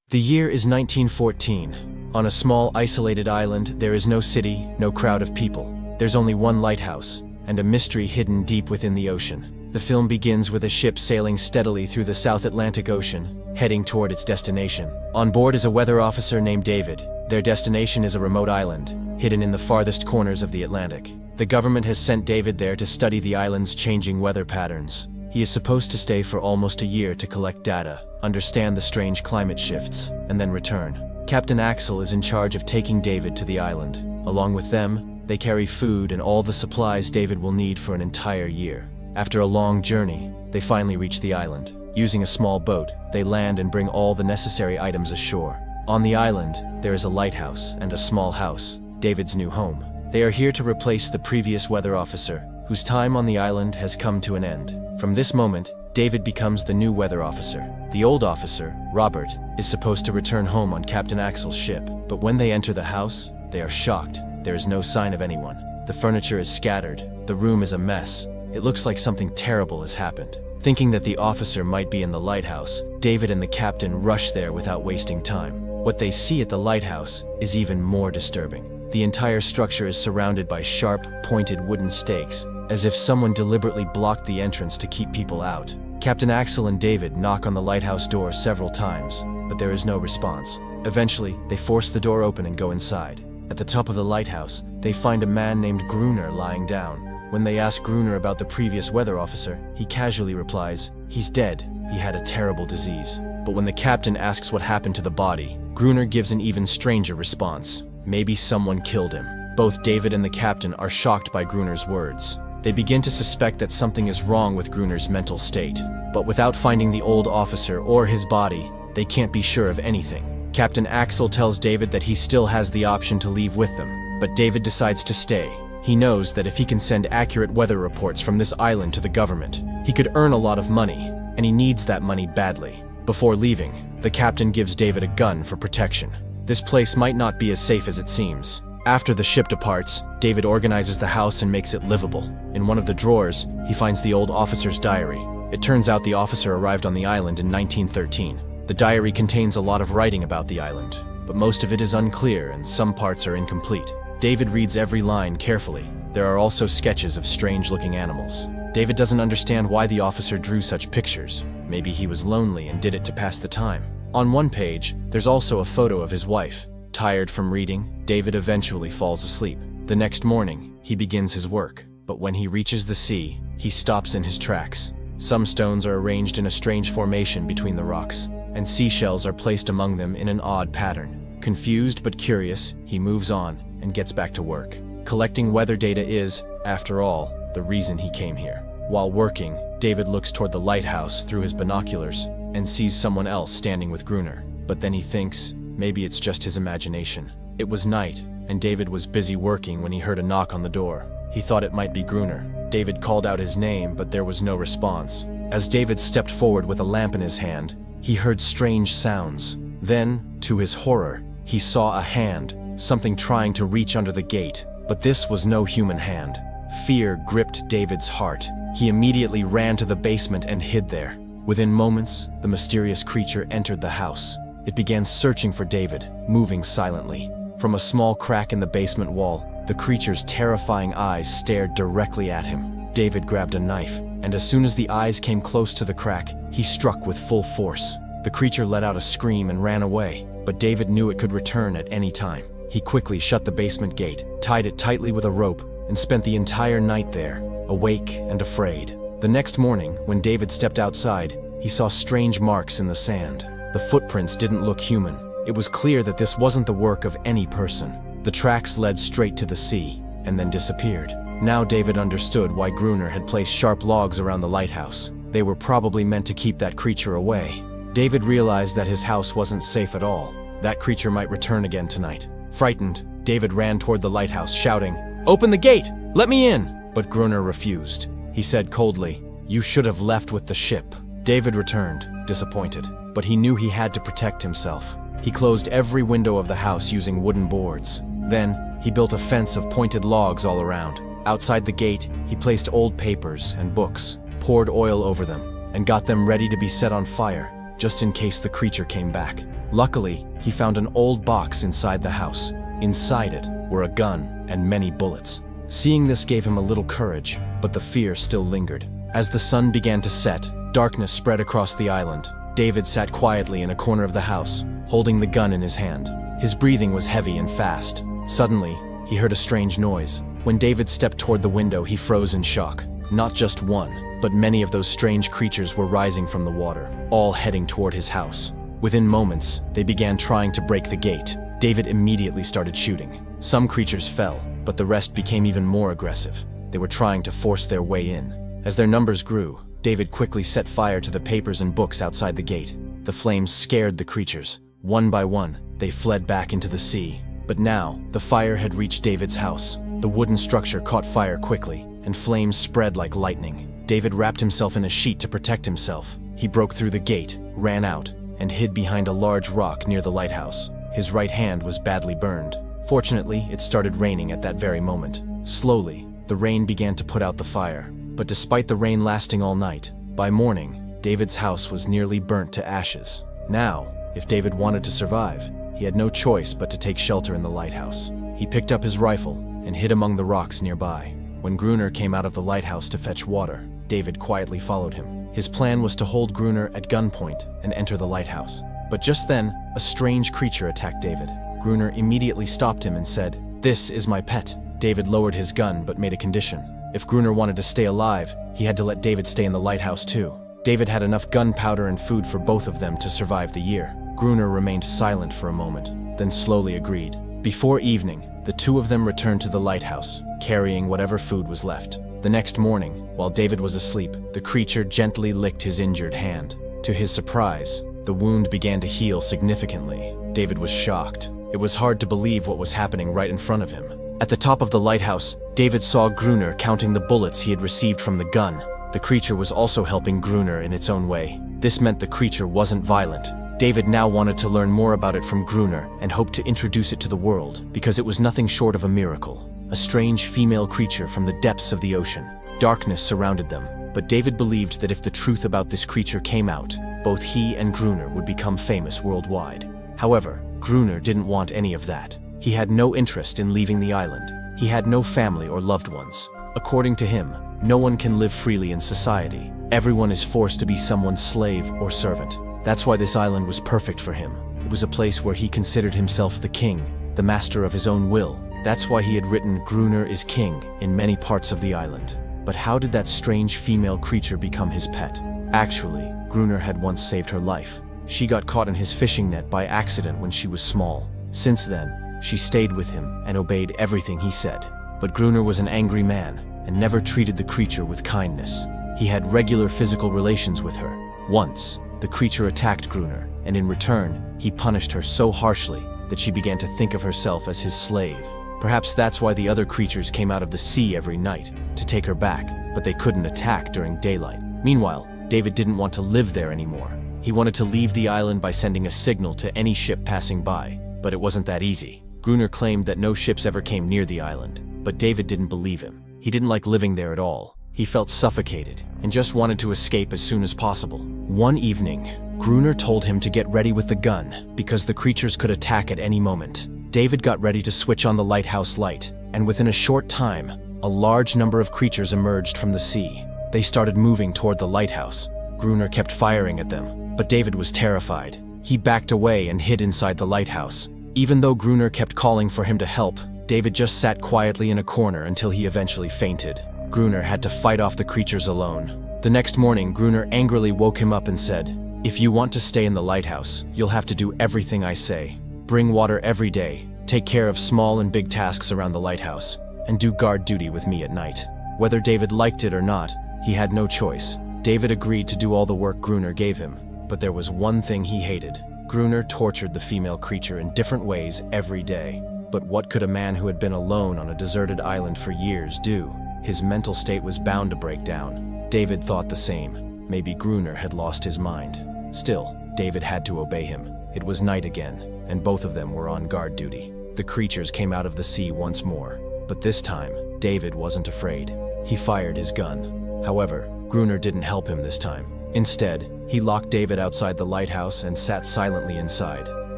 The year is 1914. On a small, isolated island, there is no city, no crowd of people. There's only one lighthouse, and a mystery hidden deep within the ocean. The film begins with a ship sailing steadily through the South Atlantic Ocean, heading toward its destination. On board is a weather officer named David. Their destination is a remote island, hidden in the farthest corners of the Atlantic. The government has sent David there to study the island's changing weather patterns. He is supposed to stay for almost a year to collect data, understand the strange climate shifts, and then return. Captain Axel is in charge of taking David to the island. Along with them, they carry food and all the supplies David will need for an entire year. After a long journey, they finally reach the island. Using a small boat, they land and bring all the necessary items ashore. On the island, there is a lighthouse and a small house, David's new home. They are here to replace the previous weather officer, whose time on the island has come to an end. From this moment, David becomes the new weather officer. The old officer, Robert, is supposed to return home on Captain Axel's ship, but when they enter the house, they are shocked. There is no sign of anyone. The furniture is scattered. The room is a mess. It looks like something terrible has happened. Thinking that the officer might be in the lighthouse, David and the captain rush there without wasting time. What they see at the lighthouse is even more disturbing. The entire structure is surrounded by sharp, pointed wooden stakes, as if someone deliberately blocked the entrance to keep people out. Captain Axel and David knock on the lighthouse door several times, but there is no response. Eventually, they force the door open and go inside. At the top of the lighthouse, they find a man named Gruner lying down. When they ask Gruner about the previous weather officer, he casually replies, "He's dead. He had a terrible disease." But when the captain asks what happened to the body, Gruner gives an even stranger response. Maybe someone killed him. Both David and the captain are shocked by Gruner's words. They begin to suspect that something is wrong with Gruner's mental state. But without finding the old officer or his body, they can't be sure of anything. Captain Axel tells David that he still has the option to leave with them, but David decides to stay. He knows that if he can send accurate weather reports from this island to the government, he could earn a lot of money, and he needs that money badly. Before leaving, the captain gives David a gun for protection. This place might not be as safe as it seems. After the ship departs, David organizes the house and makes it livable. In one of the drawers, he finds the old officer's diary. It turns out the officer arrived on the island in 1913. The diary contains a lot of writing about the island, but most of it is unclear and some parts are incomplete. David reads every line carefully. There are also sketches of strange-looking animals. David doesn't understand why the officer drew such pictures. Maybe he was lonely and did it to pass the time. On one page, there's also a photo of his wife. Tired from reading, David eventually falls asleep. The next morning, he begins his work, but when he reaches the sea, he stops in his tracks. Some stones are arranged in a strange formation between the rocks, and seashells are placed among them in an odd pattern. Confused but curious, he moves on and gets back to work. Collecting weather data is, after all, the reason he came here. While working, David looks toward the lighthouse through his binoculars and sees someone else standing with Gruner. But then he thinks, maybe it's just his imagination. It was night, and David was busy working when he heard a knock on the door. He thought it might be Gruner. David called out his name, but there was no response. As David stepped forward with a lamp in his hand, he heard strange sounds. Then, to his horror, he saw a hand, something trying to reach under the gate. But this was no human hand. Fear gripped David's heart. He immediately ran to the basement and hid there. Within moments, the mysterious creature entered the house. It began searching for David, moving silently. From a small crack in the basement wall, the creature's terrifying eyes stared directly at him. David grabbed a knife, and as soon as the eyes came close to the crack, he struck with full force. The creature let out a scream and ran away, but David knew it could return at any time. He quickly shut the basement gate, tied it tightly with a rope, and spent the entire night there, awake and afraid. The next morning, when David stepped outside, he saw strange marks in the sand. The footprints didn't look human. It was clear that this wasn't the work of any person. The tracks led straight to the sea, and then disappeared. Now David understood why Gruner had placed sharp logs around the lighthouse. They were probably meant to keep that creature away. David realized that his house wasn't safe at all. That creature might return again tonight. Frightened, David ran toward the lighthouse, shouting, "Open the gate! Let me in!" But Gruner refused. He said coldly, "You should have left with the ship." David returned, disappointed, but he knew he had to protect himself. He closed every window of the house using wooden boards. Then, he built a fence of pointed logs all around. Outside the gate, he placed old papers and books, poured oil over them, and got them ready to be set on fire, just in case the creature came back. Luckily, he found an old box inside the house. Inside it were a gun and many bullets. Seeing this gave him a little courage, but the fear still lingered. As the sun began to set, darkness spread across the island. David sat quietly in a corner of the house, holding the gun in his hand. His breathing was heavy and fast. Suddenly, he heard a strange noise. When David stepped toward the window, he froze in shock. Not just one, but many of those strange creatures were rising from the water, all heading toward his house. Within moments, they began trying to break the gate. David immediately started shooting. Some creatures fell, but the rest became even more aggressive. They were trying to force their way in. As their numbers grew, David quickly set fire to the papers and books outside the gate. The flames scared the creatures. One by one, they fled back into the sea. But now, the fire had reached David's house. The wooden structure caught fire quickly, and flames spread like lightning. David wrapped himself in a sheet to protect himself. He broke through the gate, ran out, and hid behind a large rock near the lighthouse. His right hand was badly burned. Fortunately, it started raining at that very moment. Slowly, the rain began to put out the fire. But despite the rain lasting all night, by morning, David's house was nearly burnt to ashes. Now, if David wanted to survive, he had no choice but to take shelter in the lighthouse. He picked up his rifle and hid among the rocks nearby. When Gruner came out of the lighthouse to fetch water, David quietly followed him. His plan was to hold Gruner at gunpoint and enter the lighthouse. But just then, a strange creature attacked David. Gruner immediately stopped him and said, "This is my pet." David lowered his gun but made a condition. If Gruner wanted to stay alive, he had to let David stay in the lighthouse too. David had enough gunpowder and food for both of them to survive the year. Gruner remained silent for a moment, then slowly agreed. Before evening, the two of them returned to the lighthouse, carrying whatever food was left. The next morning, while David was asleep, the creature gently licked his injured hand. To his surprise, the wound began to heal significantly. David was shocked. It was hard to believe what was happening right in front of him. At the top of the lighthouse, David saw Gruner counting the bullets he had received from the gun. The creature was also helping Gruner in its own way. This meant the creature wasn't violent. David now wanted to learn more about it from Gruner and hoped to introduce it to the world, because it was nothing short of a miracle. A strange female creature from the depths of the ocean. Darkness surrounded them, but David believed that if the truth about this creature came out, both he and Gruner would become famous worldwide. However, Gruner didn't want any of that. He had no interest in leaving the island. He had no family or loved ones. According to him, no one can live freely in society. Everyone is forced to be someone's slave or servant. That's why this island was perfect for him. It was a place where he considered himself the king, the master of his own will. That's why he had written "Gruner is king" in many parts of the island. But how did that strange female creature become his pet? Actually, Gruner had once saved her life. She got caught in his fishing net by accident when she was small. Since then, she stayed with him and obeyed everything he said. But Gruner was an angry man and never treated the creature with kindness. He had regular physical relations with her. Once, the creature attacked Gruner, and in return, he punished her so harshly that she began to think of herself as his slave. Perhaps that's why the other creatures came out of the sea every night, to take her back, but they couldn't attack during daylight. Meanwhile, David didn't want to live there anymore. He wanted to leave the island by sending a signal to any ship passing by, but it wasn't that easy. Gruner claimed that no ships ever came near the island, but David didn't believe him. He didn't like living there at all. He felt suffocated and just wanted to escape as soon as possible. One evening, Gruner told him to get ready with the gun because the creatures could attack at any moment. David got ready to switch on the lighthouse light, and within a short time, a large number of creatures emerged from the sea. They started moving toward the lighthouse. Gruner kept firing at them, but David was terrified. He backed away and hid inside the lighthouse. Even though Gruner kept calling for him to help, David just sat quietly in a corner until he eventually fainted. Gruner had to fight off the creatures alone. The next morning, Gruner angrily woke him up and said, "If you want to stay in the lighthouse, you'll have to do everything I say. Bring water every day, take care of small and big tasks around the lighthouse, and do guard duty with me at night." Whether David liked it or not, he had no choice. David agreed to do all the work Gruner gave him, but there was one thing he hated. Gruner tortured the female creature in different ways every day. But what could a man who had been alone on a deserted island for years do? His mental state was bound to break down. David thought the same. Maybe Gruner had lost his mind. Still, David had to obey him. It was night again, and both of them were on guard duty. The creatures came out of the sea once more, but this time, David wasn't afraid. He fired his gun. However, Gruner didn't help him this time. Instead, he locked David outside the lighthouse and sat silently inside.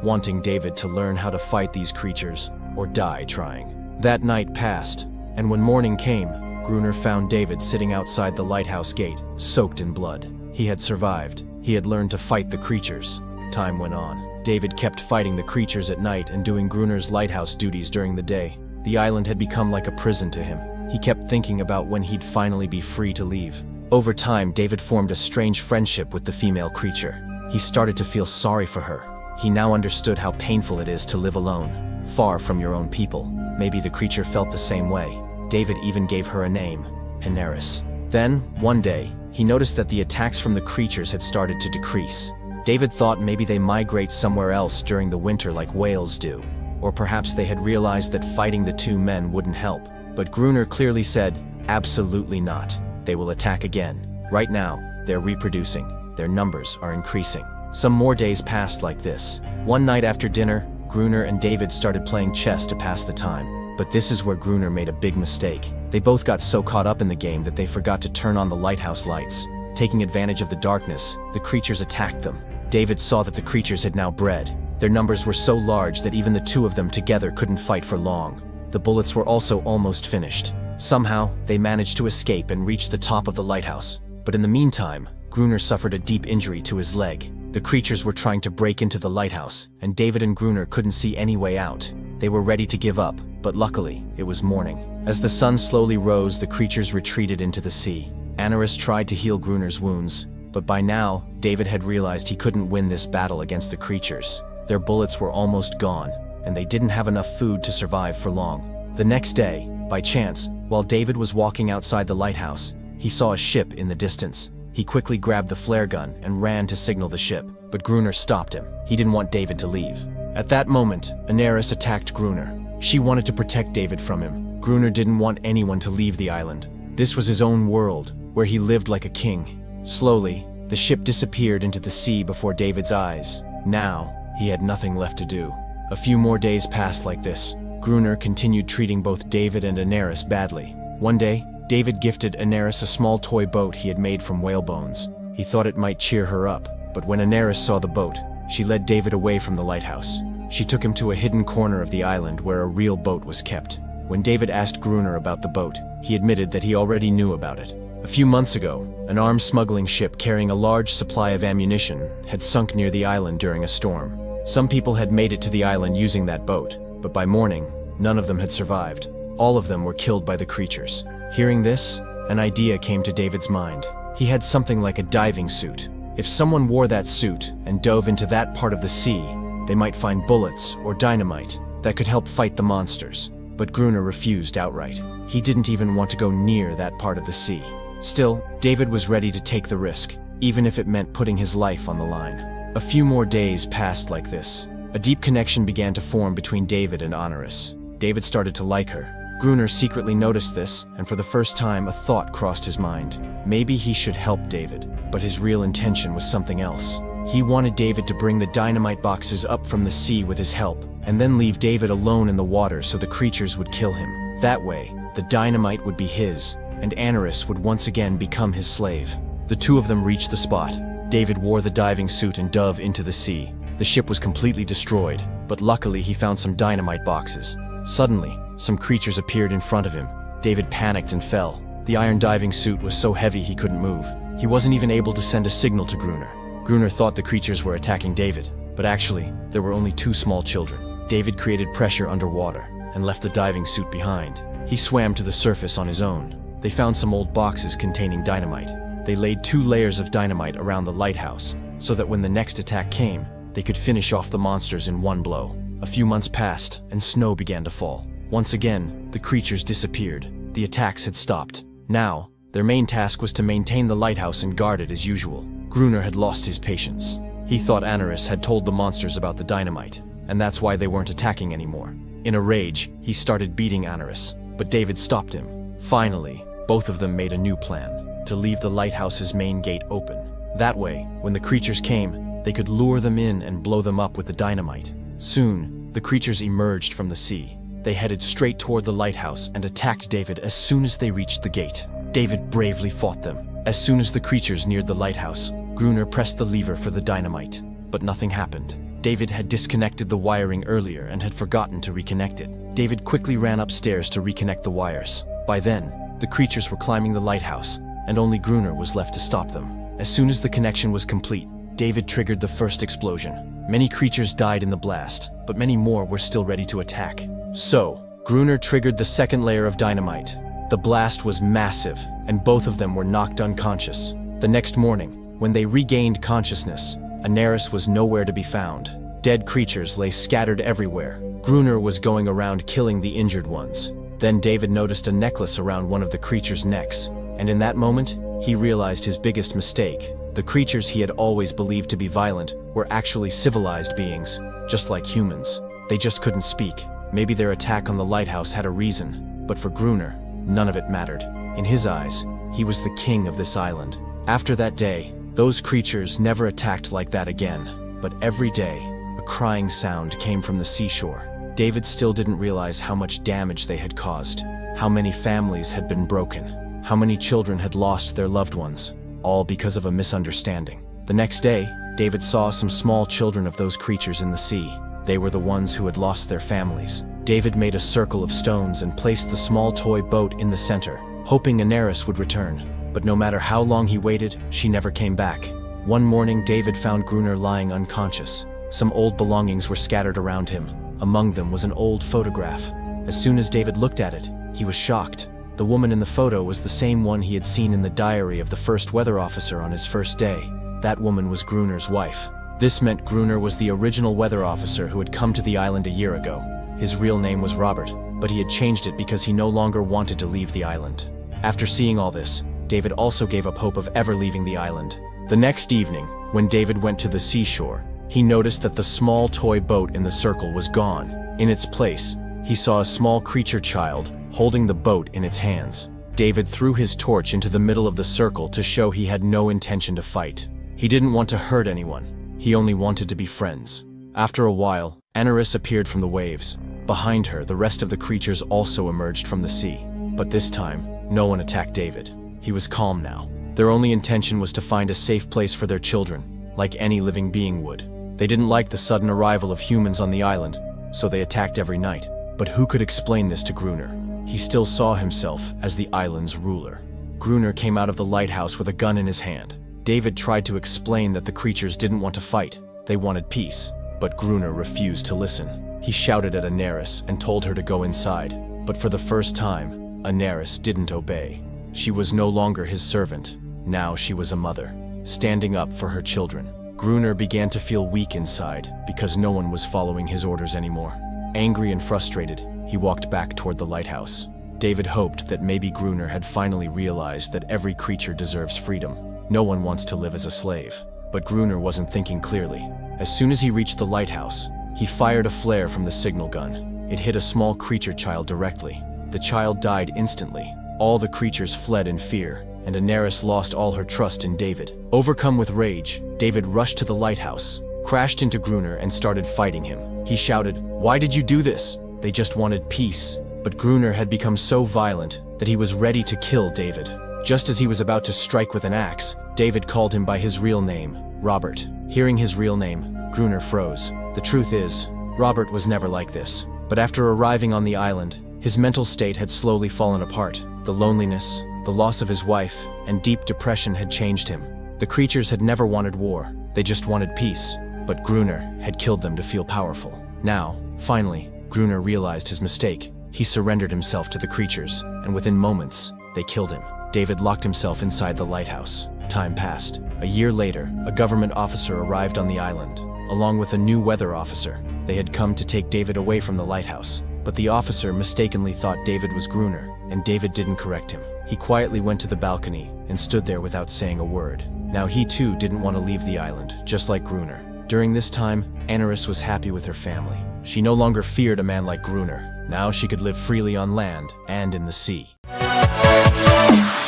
wanting David to learn how to fight these creatures or die trying. That night passed, and when morning came, Gruner found David sitting outside the lighthouse gate, soaked in blood. He had survived. He had learned to fight the creatures. Time went on. David kept fighting the creatures at night and doing Gruner's lighthouse duties during the day. The island had become like a prison to him. He kept thinking about when he'd finally be free to leave. Over time, David formed a strange friendship with the female creature. He started to feel sorry for her. He now understood how painful it is to live alone, far from your own people. Maybe the creature felt the same way. David even gave her a name, Daenerys. Then, one day, he noticed that the attacks from the creatures had started to decrease. David thought maybe they migrate somewhere else during the winter like whales do. Or perhaps they had realized that fighting the two men wouldn't help. But Gruner clearly said, absolutely not. They will attack again. Right now, they're reproducing. Their numbers are increasing. Some more days passed like this. One night after dinner, Gruner and David started playing chess to pass the time. But this is where Gruner made a big mistake. They both got so caught up in the game that they forgot to turn on the lighthouse lights. Taking advantage of the darkness, the creatures attacked them. David saw that the creatures had now bred. Their numbers were so large that even the two of them together couldn't fight for long. The bullets were also almost finished. Somehow, they managed to escape and reach the top of the lighthouse. But in the meantime, Gruner suffered a deep injury to his leg. The creatures were trying to break into the lighthouse, and David and Gruner couldn't see any way out. They were ready to give up, but luckily, it was morning. As the sun slowly rose, the creatures retreated into the sea. Daenerys tried to heal Gruner's wounds, but by now, David had realized he couldn't win this battle against the creatures. Their bullets were almost gone, and they didn't have enough food to survive for long. The next day, by chance, while David was walking outside the lighthouse, he saw a ship in the distance. He quickly grabbed the flare gun and ran to signal the ship, but Gruner stopped him. He didn't want David to leave. At that moment, Daenerys attacked Gruner. She wanted to protect David from him. Gruner didn't want anyone to leave the island. This was his own world, where he lived like a king. Slowly, the ship disappeared into the sea before David's eyes. Now, he had nothing left to do. A few more days passed like this. Gruner continued treating both David and Daenerys badly. One day, David gifted Daenerys a small toy boat he had made from whale bones. He thought it might cheer her up, but when Daenerys saw the boat, she led David away from the lighthouse. She took him to a hidden corner of the island where a real boat was kept. When David asked Gruner about the boat, he admitted that he already knew about it. A few months ago, an arms smuggling ship carrying a large supply of ammunition had sunk near the island during a storm. Some people had made it to the island using that boat, but by morning, none of them had survived. All of them were killed by the creatures. Hearing this, an idea came to David's mind. He had something like a diving suit. If someone wore that suit and dove into that part of the sea, they might find bullets or dynamite that could help fight the monsters. But Gruner refused outright. He didn't even want to go near that part of the sea. Still, David was ready to take the risk, even if it meant putting his life on the line. A few more days passed like this. A deep connection began to form between David and Daenerys. David started to like her. Gruner secretly noticed this, and for the first time a thought crossed his mind. Maybe he should help David, but his real intention was something else. He wanted David to bring the dynamite boxes up from the sea with his help, and then leave David alone in the water so the creatures would kill him. That way, the dynamite would be his, and Daenerys would once again become his slave. The two of them reached the spot. David wore the diving suit and dove into the sea. The ship was completely destroyed, but luckily he found some dynamite boxes. Suddenly, some creatures appeared in front of him. David panicked and fell. The iron diving suit was so heavy he couldn't move. He wasn't even able to send a signal to Gruner. Gruner thought the creatures were attacking David, but actually, there were only two small children. David created pressure underwater and left the diving suit behind. He swam to the surface on his own. They found some old boxes containing dynamite. They laid 2 layers of dynamite around the lighthouse so that when the next attack came, they could finish off the monsters in one blow. A few months passed and snow began to fall. Once again, the creatures disappeared. The attacks had stopped. Now, their main task was to maintain the lighthouse and guard it as usual. Gruner had lost his patience. He thought Daenerys had told the monsters about the dynamite, and that's why they weren't attacking anymore. In a rage, he started beating Daenerys, but David stopped him. Finally, both of them made a new plan, to leave the lighthouse's main gate open. That way, when the creatures came, they could lure them in and blow them up with the dynamite. Soon, the creatures emerged from the sea. They headed straight toward the lighthouse and attacked David as soon as they reached the gate. David bravely fought them. As soon as the creatures neared the lighthouse, Gruner pressed the lever for the dynamite, but nothing happened. David had disconnected the wiring earlier and had forgotten to reconnect it. David quickly ran upstairs to reconnect the wires. By then, the creatures were climbing the lighthouse, and only Gruner was left to stop them. As soon as the connection was complete, David triggered the first explosion. Many creatures died in the blast, but many more were still ready to attack. So, Gruner triggered the second layer of dynamite. The blast was massive, and both of them were knocked unconscious. The next morning, when they regained consciousness, Daenerys was nowhere to be found. Dead creatures lay scattered everywhere. Gruner was going around killing the injured ones. Then David noticed a necklace around one of the creatures' necks, and in that moment, he realized his biggest mistake. The creatures he had always believed to be violent were actually civilized beings, just like humans. They just couldn't speak. Maybe their attack on the lighthouse had a reason, but for Gruner, none of it mattered. In his eyes, he was the king of this island. After that day, those creatures never attacked like that again. But every day, a crying sound came from the seashore. David still didn't realize how much damage they had caused, how many families had been broken, how many children had lost their loved ones, all because of a misunderstanding. The next day, David saw some small children of those creatures in the sea. They were the ones who had lost their families. David made a circle of stones and placed the small toy boat in the center, hoping Daenerys would return. But no matter how long he waited, she never came back. One morning, David found Gruner lying unconscious. Some old belongings were scattered around him. Among them was an old photograph. As soon as David looked at it, he was shocked. The woman in the photo was the same one he had seen in the diary of the first weather officer on his first day. That woman was Gruner's wife. This meant Gruner was the original weather officer who had come to the island a year ago. His real name was Robert, but he had changed it because he no longer wanted to leave the island. After seeing all this, David also gave up hope of ever leaving the island. The next evening, when David went to the seashore, he noticed that the small toy boat in the circle was gone. In its place, he saw a small creature child holding the boat in its hands. David threw his torch into the middle of the circle to show he had no intention to fight. He didn't want to hurt anyone. He only wanted to be friends. After a while, Daenerys appeared from the waves. Behind her, the rest of the creatures also emerged from the sea. But this time, no one attacked David. He was calm now. Their only intention was to find a safe place for their children, like any living being would. They didn't like the sudden arrival of humans on the island, so they attacked every night. But who could explain this to Gruner? He still saw himself as the island's ruler. Gruner came out of the lighthouse with a gun in his hand. David tried to explain that the creatures didn't want to fight. They wanted peace. But Gruner refused to listen. He shouted at Daenerys and told her to go inside. But for the first time, Daenerys didn't obey. She was no longer his servant. Now she was a mother, standing up for her children. Gruner began to feel weak inside because no one was following his orders anymore. Angry and frustrated, he walked back toward the lighthouse. David hoped that maybe Gruner had finally realized that every creature deserves freedom. No one wants to live as a slave. But Gruner wasn't thinking clearly. As soon as he reached the lighthouse, he fired a flare from the signal gun. It hit a small creature child directly. The child died instantly. All the creatures fled in fear, and Daenerys lost all her trust in David. Overcome with rage, David rushed to the lighthouse, crashed into Gruner and started fighting him. He shouted, "Why did you do this?" They just wanted peace. But Gruner had become so violent that he was ready to kill David. Just as he was about to strike with an axe, David called him by his real name, Robert. Hearing his real name, Gruner froze. The truth is, Robert was never like this. But after arriving on the island, his mental state had slowly fallen apart. The loneliness, the loss of his wife, and deep depression had changed him. The creatures had never wanted war. They just wanted peace. But Gruner had killed them to feel powerful. Now, finally, Gruner realized his mistake. He surrendered himself to the creatures, and within moments, they killed him. David locked himself inside the lighthouse. Time passed. A year later, a government officer arrived on the island, along with a new weather officer. They had come to take David away from the lighthouse. But the officer mistakenly thought David was Gruner, and David didn't correct him. He quietly went to the balcony and stood there without saying a word. Now he too didn't want to leave the island, just like Gruner. During this time, Daenerys was happy with her family. She no longer feared a man like Gruner. Now she could live freely on land and in the sea.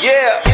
Yeah!